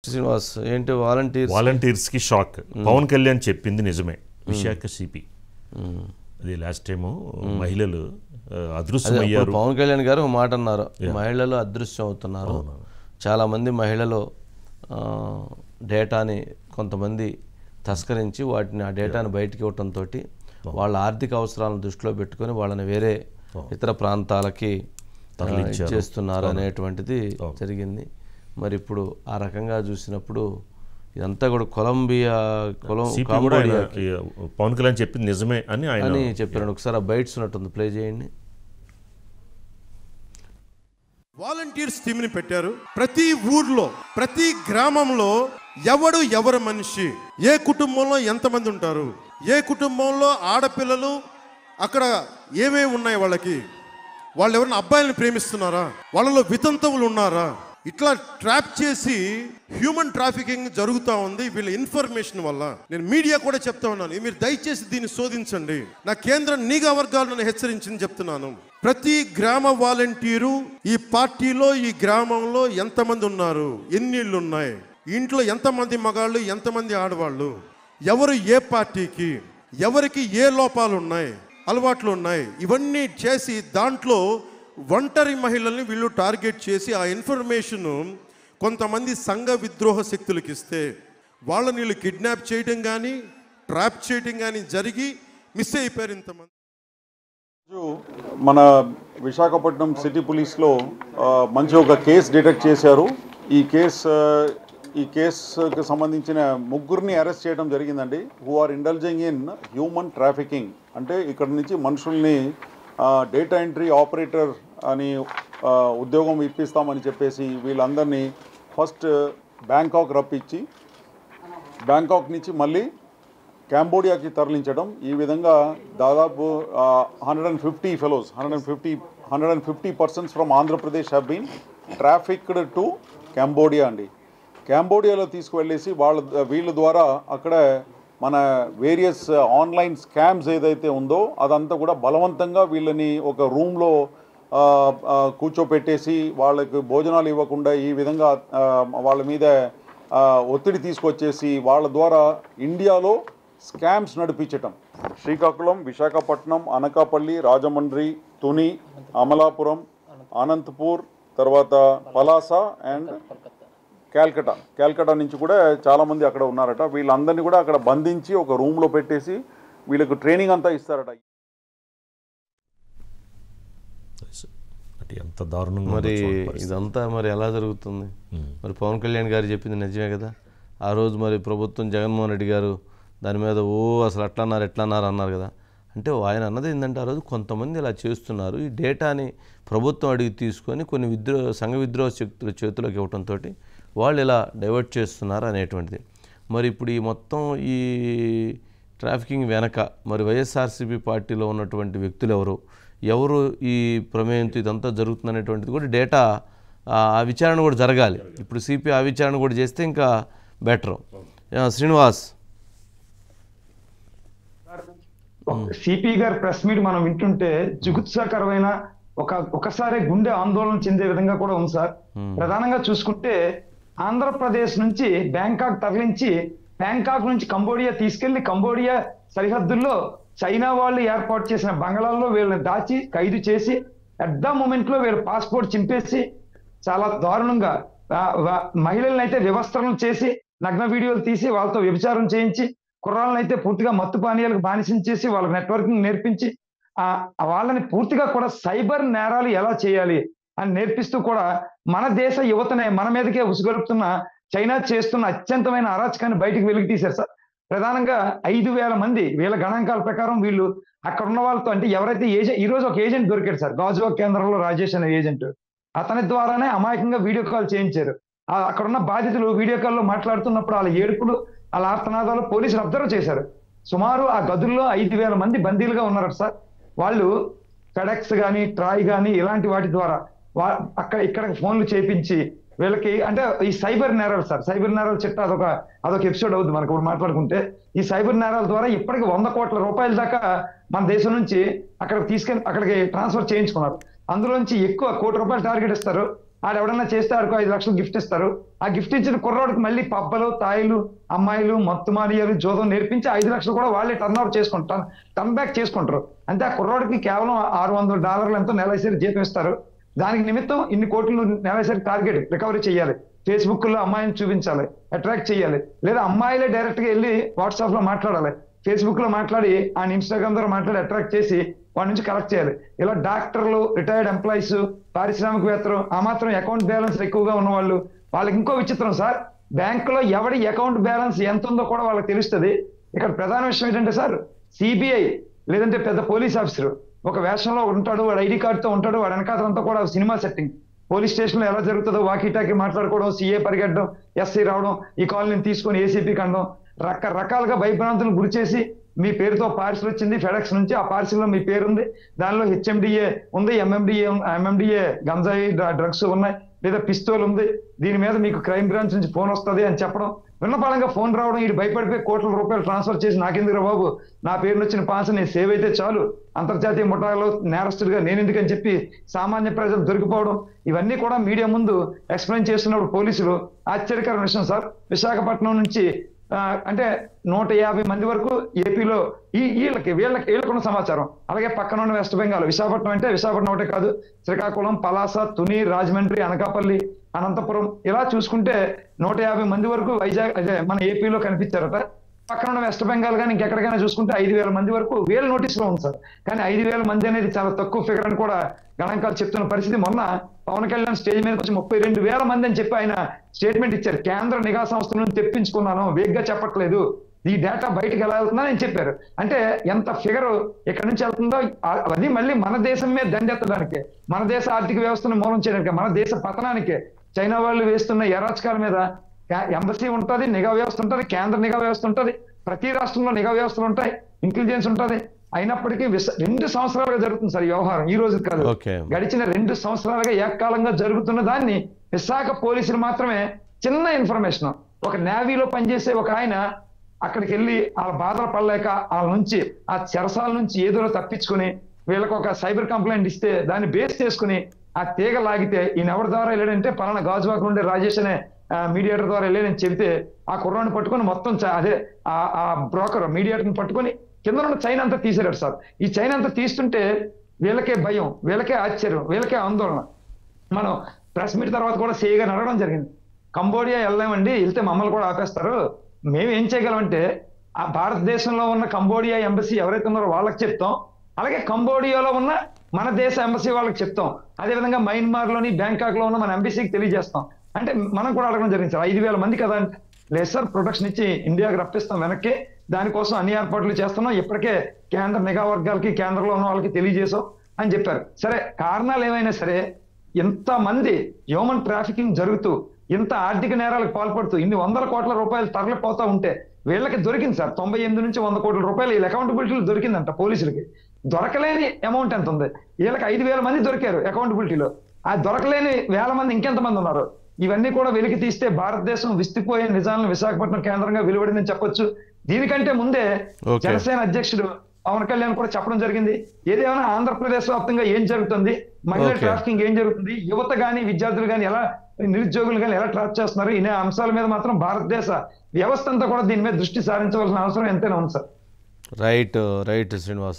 శ్రీనివాస్ ఏంటి వాలంటీర్స్కి షాక్. పవన్ కళ్యాణ్ చెప్పింది నిజమే. విశాఖ సిపి అది లాస్ట్ టైము మహిళలు అదృశ్యమయ్యారు. పవన్ కళ్యాణ్ గారు ఒక మాట అన్నారు, మహిళలు అదృశ్యం అవుతున్నారు. చాలామంది మహిళలు డేటాని కొంతమంది తస్కరించి వాటిని ఆ డేటాని బయటికి ఇవ్వటంతో వాళ్ళ ఆర్థిక అవసరాలను దృష్టిలో పెట్టుకొని వాళ్ళని వేరే ఇతర ప్రాంతాలకి చేస్తున్నారు అనేటువంటిది జరిగింది. మరి ఇప్పుడు ఆ రకంగా చూసినప్పుడు ఇదంతా కూడా కంబోడియా పవన్ కళ్యాణ్ చెప్పింది నిజమే అని చెప్పారు. ఒకసారి ఆ బైట్స్ ఉన్నట్టుంది, ప్లే చేయండి. వాలంటీర్స్ టీంని పెట్టారు. ప్రతి ఊర్లో ప్రతి గ్రామంలో ఎవరు మనిషి, ఏ కుటుంబంలో ఎంతమంది ఉంటారు, ఏ కుటుంబంలో ఆడపిల్లలు అక్కడ ఏమేమి ఉన్నాయి, వాళ్ళు ఎవరైనా అబ్బాయిలను ప్రేమిస్తున్నారా, వాళ్ళలో వితంతువులు ఉన్నారా, ఇట్లా ట్రాప్ చేసి హ్యూమన్ ట్రాఫికింగ్ జరుగుతూ ఉంది వీళ్ళ ఇన్ఫర్మేషన్ వల్ల. నేను మీడియా కూడా చెప్తా ఉన్నాను, మీరు దయచేసి దీన్ని శోధించండి. నా కేంద్ర నిఘా వర్గాలు నన్ను హెచ్చరించింది చెప్తున్నాను. ప్రతి గ్రామ వాలంటీరు ఈ పార్టీలో ఈ గ్రామంలో ఎంతమంది ఉన్నారు, ఎన్ని ఇళ్ళు ఉన్నాయి, ఇంట్లో ఎంతమంది మగాళ్ళు ఎంతమంది ఆడవాళ్ళు, ఎవరు ఏ పార్టీకి, ఎవరికి ఏ లోపాలు ఉన్నాయి, అలవాట్లు ఉన్నాయి, ఇవన్నీ చేసి దాంట్లో ఒంటరి మహిళల్ని వీళ్ళు టార్గెట్ చేసి ఆ ఇన్ఫర్మేషన్ కొంతమంది సంఘ విద్రోహ శక్తులకు ఇస్తే వాళ్ళని వీళ్ళు కిడ్నాప్ చేయడం కానీ ట్రాప్ చేయడం కానీ జరిగి మిస్ అయిపోయారు ఇంతమంది. మన విశాఖపట్నం సిటీ పోలీస్లో మంచి ఒక కేసు డిటెక్ట్ చేశారు. ఈ కేసుకి సంబంధించిన ముగ్గురిని అరెస్ట్ చేయడం జరిగిందండి. Who are indulging in human trafficking. అంటే ఇక్కడ నుంచి మనుషుల్ని డేటా ఎంట్రీ ఆపరేటర్ అని ఉద్యోగం ఇప్పిస్తామని చెప్పేసి వీళ్ళందరినీ ఫస్ట్ బ్యాంకాక్ రప్పించి బ్యాంకాక్ నుంచి మళ్ళీ కంబోడియాకి తరలించడం. ఈ విధంగా దాదాపు 150 fellows 150 persons from Andhra Pradesh have been trafficked to Cambodia అండి. కంబోడియాలో తీసుకువెళ్ళేసి వీళ్ళ ద్వారా అక్కడ మన వేరియస్ ఆన్లైన్ స్కామ్స్ ఏదైతే ఉందో అదంతా కూడా బలవంతంగా వీళ్ళని ఒక రూమ్లో కూర్చోపెట్టేసి వాళ్ళకి భోజనాలు ఇవ్వకుండా ఈ విధంగా వాళ్ళ మీద ఒత్తిడి తీసుకొచ్చేసి వాళ్ళ ద్వారా ఇండియాలో స్కామ్స్ నడిపించటం. శ్రీకాకుళం, విశాఖపట్నం, అనకాపల్లి, రాజమండ్రి, తుని, అమలాపురం, అనంతపూర్, తర్వాత పలాస అండ్ క్యాల్కటా నుంచి కూడా చాలామంది అక్కడ ఉన్నారట. వీళ్ళందరినీ కూడా అక్కడ బంధించి ఒక రూమ్లో పెట్టేసి వీళ్ళకు ట్రైనింగ్ అంతా ఇస్తారట. ఎంత దారుణంగా మరి ఇదంతా మరి ఎలా జరుగుతుంది? మరి పవన్ కళ్యాణ్ గారు చెప్పింది నిజమే కదా. ఆ రోజు మరి ప్రభుత్వం జగన్మోహన్ రెడ్డి గారు దాని మీద అసలు ఎట్లా అన్నారు అన్నారు కదా. అంటే ఆయన అన్నది ఏంటంటే ఆ రోజు కొంతమంది ఇలా చేస్తున్నారు, ఈ డేటాని ప్రభుత్వం అడిగి తీసుకొని కొన్ని సంఘ విద్రోహ శక్తుల చేతిలోకి ఇవ్వడంతో వాళ్ళు ఇలా డైవర్ట్ చేస్తున్నారు అనేటువంటిది. మరి ఇప్పుడు ఈ మొత్తం ఈ ట్రాఫికింగ్ వెనక మరి వైఎస్ఆర్సీపీ పార్టీలో ఉన్నటువంటి వ్యక్తులు ఎవరు ఈ ప్రమేయంతో ఇదంతా జరుగుతుంది అనేటువంటిది కూడా డేటా ఆ విచారణ కూడా జరగాలి. ఇప్పుడు సిపి ఆ విచారణ కూడా చేస్తే ఇంకా బెటర్. శ్రీనివాస్, సిపి గారి ప్రెస్ మీట్ మనం వింటుంటే జుగుత్సాకరమైన ఒకసారి గుండె ఆందోళన చెందే విధంగా కూడా ఉంది సార్. ప్రధానంగా చూసుకుంటే ఆంధ్రప్రదేశ్ నుంచి బ్యాంకాక్ తరలించి బ్యాంకాక్ నుంచి కంబోడియా తీసుకెళ్లి కంబోడియా సరిహద్దుల్లో చైనా వాళ్ళు ఏర్పాటు చేసిన బంగ్లాల్లో వీళ్ళని దాచి ఖైదు చేసి అట్ ద మూమెంట్ లో వీళ్ళ పాస్పోర్ట్ చింపేసి చాలా దారుణంగా మహిళలను అయితే వ్యవస్థలను చేసి నగ్న వీడియోలు తీసి వాళ్ళతో వ్యభిచారం చేయించి కుర్రాళ్ళని అయితే పూర్తిగా మత్తు పానీయాలకు బానిసించేసి వాళ్ళకి నెట్వర్కింగ్ నేర్పించి వాళ్ళని పూర్తిగా కూడా సైబర్ నేరాలు ఎలా చేయాలి అని నేర్పిస్తూ కూడా మన దేశ యువతనే మన మీదకే ఉసుగొలుపుతున్న చైనా చేస్తున్న అత్యంతమైన అరాచకాన్ని బయటికి వెలికి తీశారు సార్. ప్రధానంగా 5,000 మంది వీళ్ళ గణాంకాల ప్రకారం వీళ్ళు అక్కడ ఉన్న వాళ్ళతో, అంటే ఎవరైతే ఈ రోజు ఒక ఏజెంట్ దొరికాడు సార్, గాజువాక కేంద్రంలో రాజేష్ అనే ఏజెంట్, అతని ద్వారానే అమాయకంగా వీడియో కాల్ చేయించారు. అక్కడ ఉన్న బాధితులు వీడియో కాల్లో మాట్లాడుతున్నప్పుడు వాళ్ళ ఏడుపులు వాళ్ళ ఆర్తనాదాలు పోలీసులు అబ్జర్వ్ చేశారు. సుమారు ఆ గదుల్లో 5,000 మంది బందీలుగా ఉన్నారు సార్. వాళ్ళు ఫెడెక్స్ కానీ ట్రాయ్ కానీ ఇలాంటి వాటి ద్వారా ఇక్కడ ఫోన్లు చేపించి వీళ్ళకి, అంటే ఈ సైబర్ నేరాలు సార్, సైబర్ నేరాల చిట్ట అదొక ఎపిసోడ్ అవుతుంది మనకు మాట్లాడుకుంటే. ఈ సైబర్ నేరాల ద్వారా ఇప్పటికి 100 కోట్ల రూపాయల దాకా మన దేశం నుంచి అక్కడికి ట్రాన్స్ఫర్ చేయించుకున్నారు. అందులోంచి ఎక్కువ ₹1 కోటి టార్గెట్ ఇస్తారు, ఎవడన్నా చేస్తే ఆడికి 5 లక్షలు గిఫ్ట్ ఇస్తారు. ఆ గిఫ్ట్ ఇచ్చిన కుర్రోడికి మళ్ళీ పబ్బలు, తాయిలు, అమ్మాయిలు, మత్తుమాలియాలు, జోదం నేర్పించి 5 లక్షలు కూడా వాళ్ళే టర్న్ బ్యాక్ చేసుకుంటారు. అంటే ఆ కుర్రోడికి కేవలం $600 ఎంతో నెలసరి జీతం ఇస్తారు. దానికి నిమిత్తం ఇన్ని కోట్లు నెలసరి టార్గెట్ రికవరీ చేయాలి. ఫేస్బుక్ లో అమ్మాయిని చూపించాలి, అట్రాక్ట్ చేయాలి. లేదా అమ్మాయిలే డైరెక్ట్ గా వెళ్ళి వాట్సాప్ లో మాట్లాడాలి, ఫేస్బుక్ లో మాట్లాడి ఆయన ఇన్స్టాగ్రామ్ ద్వారా మాట్లాడి అట్రాక్ట్ చేసి వాడి నుంచి కలెక్ట్ చేయాలి. ఇలా డాక్టర్లు, రిటైర్డ్ ఎంప్లాయీస్, పారిశ్రామికవేత్తలు, ఆ మాత్రం అకౌంట్ బ్యాలెన్స్ ఎక్కువగా ఉన్న వాళ్ళకి ఇంకో విచిత్రం సార్, బ్యాంకులో ఎవడి అకౌంట్ బ్యాలెన్స్ ఎంత ఉందో కూడా వాళ్ళకి తెలుస్తుంది. ఇక్కడ ప్రధాన విషయం ఏంటంటే సార్, సిబిఐ లేదంటే పెద్ద పోలీస్ ఆఫీసర్ ఒక వేషంలో ఉంటాడు, వాడు ఐడి కార్డుతో ఉంటాడు, వాడు వెనకాలంతా కూడా సినిమా సెట్టింగ్. పోలీస్ స్టేషన్ లో ఎలా జరుగుతుందో వాకీటాకి మాట్లాడుకోవడం, సీఏ పరిగెట్టడం, ఎస్సీ రావడం, ఈ కాలనీని తీసుకొని ఏసీపీకి అనడం, రకరకాలుగా భయభ్రాంతులను గురి చేసి మీ పేరుతో పార్సిల్ వచ్చింది ఫెడెక్స్ నుంచి, ఆ పార్సిల్ లో మీ పేరు ఉంది, దానిలో హెచ్ఎండిఏ ఉంది, ఎంఎండిఏ గంజాయి డ్రగ్స్ ఉన్నాయి, లేదా పిస్తోల్ ఉంది, దీని మీద మీకు క్రైమ్ బ్రాంచ్ నుంచి ఫోన్ వస్తుంది అని చెప్పడం, విన్నపాలంగా ఫోన్ రావడం, ఇది భయపడిపోయి కోట్ల రూపాయలు ట్రాన్స్ఫర్ చేసి నాకెందుకు బాబు, నా పేరు వచ్చిన పాన్స్ నేను సేవ్ అయితే చాలు, అంతర్జాతీయ ముఠాలో నేరస్తుడిగా నేను ఎందుకని చెప్పి సామాన్య ప్రజలు దొరికిపోవడం, ఇవన్నీ కూడా మీడియా ముందు ఎక్స్ప్లెయిన్ చేస్తున్నప్పుడు పోలీసులు ఆశ్చర్యకరమైన విషయం సార్. విశాఖపట్నం నుంచి అంటే 150 మంది వరకు ఏపీలో వీళ్ళకున్న సమాచారం. అలాగే పక్కన ఉన్న వెస్ట్ బెంగాల్, విశాఖపట్నం అంటే విశాఖపట్నం ఒకటే కాదు, శ్రీకాకుళం, పలాస, తుని, రాజమండ్రి, అనకాపల్లి, అనంతపురం, ఇలా చూసుకుంటే 150 మంది వరకు వైజాగ్ అదే మన ఏపీలో కనిపించారట. పక్కన ఉన్న వెస్ట్ బెంగాల్ కానీ ఇంకెక్కడికైనా చూసుకుంటే 5,000 మంది వరకు వీళ్ళ నోటీసులో ఉంది సార్. కానీ 5,000 మంది అనేది చాలా తక్కువ ఫిగర్ అని కూడా గణాంకాలు చెప్తున్న పరిస్థితి. మొన్న పవన్ కళ్యాణ్ స్టేజ్ మీద వచ్చి 32,000 మంది అని చెప్పి ఆయన స్టేట్మెంట్ ఇచ్చారు. కేంద్ర నిఘా సంస్థల నుంచి తెప్పించుకున్నాను, వేగ్గా చెప్పట్లేదు, ఈ డేటా బయటకు ఎలా వెళ్తుందని అని చెప్పారు. అంటే ఎంత ఫిగర్ ఎక్కడి నుంచి వెళ్తుందో అది మళ్ళీ మన దేశం మీద దండెత్తడానికి, మన దేశ ఆర్థిక వ్యవస్థను మూలం చేయడానికి, మన దేశ పతనానికి చైనా వాళ్ళు వేస్తున్న ఎరాచకాల మీద ఎంబసీ ఉంటుంది, నిఘా వ్యవస్థ ఉంటుంది, కేంద్ర నిఘా వ్యవస్థ ఉంటుంది, ప్రతి రాష్ట్రంలో నిఘా వ్యవస్థలు ఉంటాయి, ఇంటెలిజెన్స్ ఉంటుంది. అయినప్పటికీ 2 సంవత్సరాలుగా జరుగుతుంది సార్ ఈ వ్యవహారం, ఈ రోజు కాదు, గడిచిన 2 సంవత్సరాలుగా ఏకకాలంగా జరుగుతున్న దాన్ని విశాఖ పోలీసులు మాత్రమే చిన్న ఇన్ఫర్మేషన్, ఒక నేవీలో పనిచేసే ఒక ఆయన అక్కడికి వెళ్ళి వాళ్ళ బాధలు పడలేక వాళ్ళ నుంచి ఆ చెరసాల నుంచి ఏదో తప్పించుకుని వీళ్ళకి ఒక సైబర్ కంప్లైంట్ ఇస్తే దాన్ని బేస్ చేసుకుని ఆ తీగ లాగితే ఈయన ఎవరి ద్వారా వెళ్ళాడంటే పలానా గాజువాక నుండి రాజేష్ అనే మీడియేటర్ ద్వారా వెళ్ళాడని చెబితే ఆ కుర్రాన్ని పట్టుకొని మొత్తం అదే ఆ బ్రోకర్ మీడియేటర్ని పట్టుకొని కింద ఉన్న చైన్ అంతా తీసేరాడు సార్. ఈ చైన్ అంతా తీస్తుంటే వీళ్ళకే భయం, వీళ్ళకే ఆశ్చర్యం, వీళ్ళకే ఆందోళన. మనం ప్రెస్ మీట్ తర్వాత కూడా సేగా నడవడం జరిగింది, కంబోడియా వెళ్ళామండి, వెళ్తే మమ్మల్ని కూడా ఆపేస్తారు, మేము ఏం చేయగలమంటే ఆ భారతదేశంలో ఉన్న కంబోడియా ఎంబసీ ఎవరైతే ఉన్నారో వాళ్ళకి చెప్తాం, అలాగే కంబోడియాలో ఉన్న మన దేశ ఎంబసీ వాళ్ళకి చెప్తాం, అదేవిధంగా మయన్మార్ లోని బ్యాంకాక్ లో ఉన్న మన ఎంబసీకి తెలియజేస్తాం. అంటే మనం కూడా అడగడం జరిగింది సార్, 5,000 మంది కదా అంటే, లేదు సార్ ప్రొటెక్షన్ ఇచ్చి ఇండియాకి రప్పిస్తాం వెనక్కి, దానికోసం అన్ని ఏర్పాట్లు చేస్తున్నాం, ఇప్పటికే కేంద్ర నిఘా వర్గాలకి కేంద్రంలో ఉన్న వాళ్ళకి తెలియజేసాం అని చెప్పారు. సరే కారణాలు ఏమైనా సరే, ఇంతమంది హ్యూమన్ ట్రాఫికింగ్ జరుగుతూ ఇంత ఆర్థిక నేరాలకు పాల్పడుతూ ఇన్ని 100 కోట్ల రూపాయలు తరలిపోతా ఉంటే వీళ్ళకి దొరికింది సార్ 98 నుంచి 100 కోట్ల రూపాయలు వీళ్ళ అకౌంటబిలిటీలో దొరికిందంట. పోలీసులకి దొరకలేని అమౌంట్ ఎంత ఉంది, వీళ్ళకి 5,000 మంది దొరికారు అకౌంటబిలిటీలో, ఆ దొరకలేని 1,000 మంది ఇంకెంతమంది ఉన్నారు. ఇవన్నీ కూడా వెలికి తీస్తే భారతదేశం విస్తుపోయే నిజాలను విశాఖపట్నం కేంద్రంగా వెలువడిందని చెప్పొచ్చు. దీనికంటే ముందే జనసేన అధ్యక్షుడు పవన్ కళ్యాణ్ కూడా చెప్పడం జరిగింది, ఏదేమైనా ఆంధ్రప్రదేశ్ వ్యాప్తంగా ఏం జరుగుతుంది, మహిళా ట్రాఫికింగ్ ఏం జరుగుతుంది, యువత గాని విద్యార్థులు గాని ఎలా, నిరుద్యోగులు కానీ ఎలా ట్రాప్ చేస్తున్నారు, ఈ అంశాల మీద మాత్రం భారతదేశ వ్యవస్థ అంతా కూడా దీని మీద దృష్టి సారించవలసిన అవసరం ఎంతైనా ఉంది సార్. రైట్ శ్రీనివాస్.